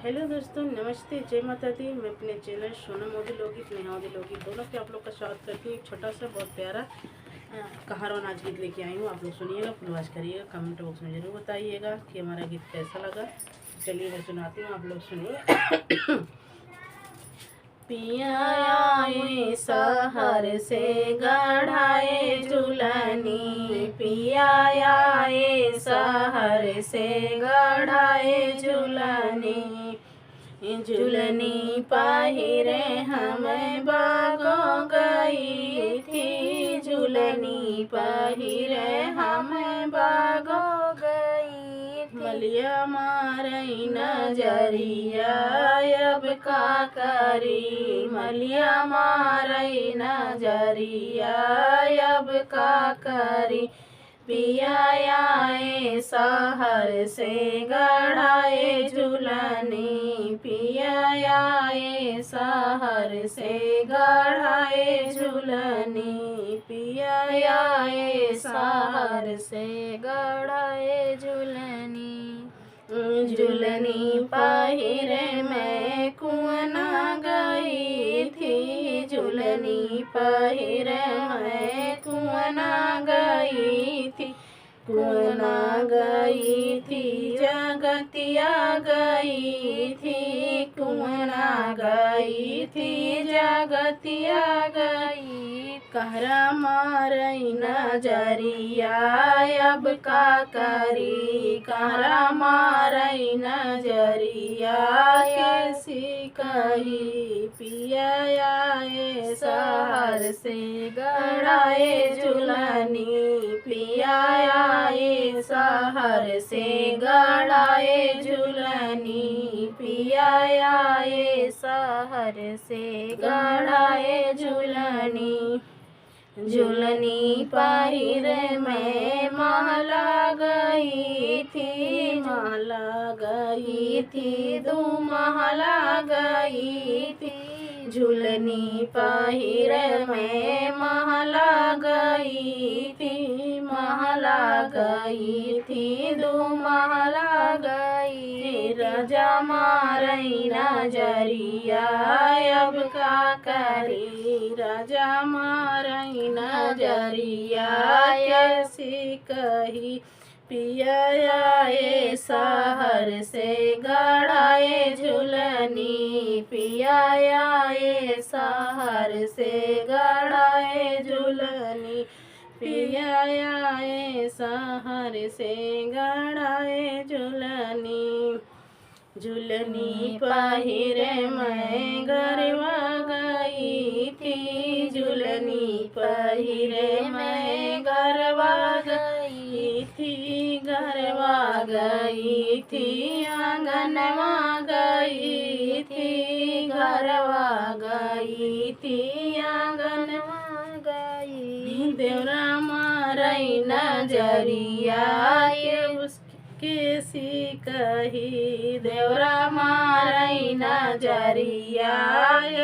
Hello दोस्तों, नमस्ते, जय माता दी। मैं अपने चैनल सोना मोदी लोकगीत, नेहा मोदी लोकगीत दोनों पे आप लोग का स्वागत करती हूँ। एक छोटा सा बहुत प्यारा कहारवा नाच गीत लेके आई हूँ। आप लोग सुनिएगा, फुलवास करिएगा, कमेंट बॉक्स में ज़रूर बताइएगा कि हमारा गीत कैसा लगा। चलिए मैं सुनाती हूँ, आप लोग सुनिए। पिया आए शहर से गढ़ाए झूलनी, पिया आए शहर से गढ़ाए झूलनी, झूलनी पहिरे हमें बागों गई थी, झूलनी पहिरे हमें बागों गई थी। मलिया मारई नजरिया अब का करी, मलिया मारई नजरिया अब का करी। पिया आए शहर से गढ़ाए झूलनी, पिया आए शहर से गढ़ाए झूलनी, पिया आए शहर से गढ़ाए झूलनी, झूलनी पहिरे मैं कुआं गई थी, झूलनी पहिरे मैं कुआं गई थी, कुआं गई थी जगतिया गई थी, कुआं गई थी जगतिया गई। कहरा मारई नजरिया अब का करी, कहरा मारई नजरिया कैसी कही। पिया आए शहर से गढ़ाए झूलनी, पिया आए शहर से गढ़ाए झूलनी, पिया आए शहर से गढ़ाए झूलनी, झूलनी पहिरे में महला गई थी, महला गई थी, दू महला गई थी, झूलनी पहिरे में महला गई थी, महला गई थी, दू महला गई। राजा मारई नजरिया अब का करी, राजा मारई नजरिया कैसी कही। पिया आए शहर से गढ़ाए झूलनी, पिया आए शहर से गढ़ाए झूलनी, पिया आए शहर से गढ़ाए झूलनी, झूलनी पहिरे मैं गरवा गई थी, झूलनी पहिरे मैं गरवा गई थी, गरवा गई थी, आंगनवा गई थी, गरवा गई थी, आंगनवा गई। देवरा मारई नजरिया कैसी कही, देवरा मारई नजरिया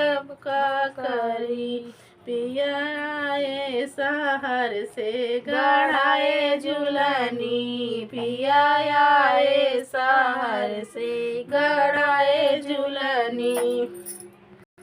अब का करी। पिया आए शहर से गढ़ाए झूलनी, पिया आए शहर से गढ़ाए झूलनी।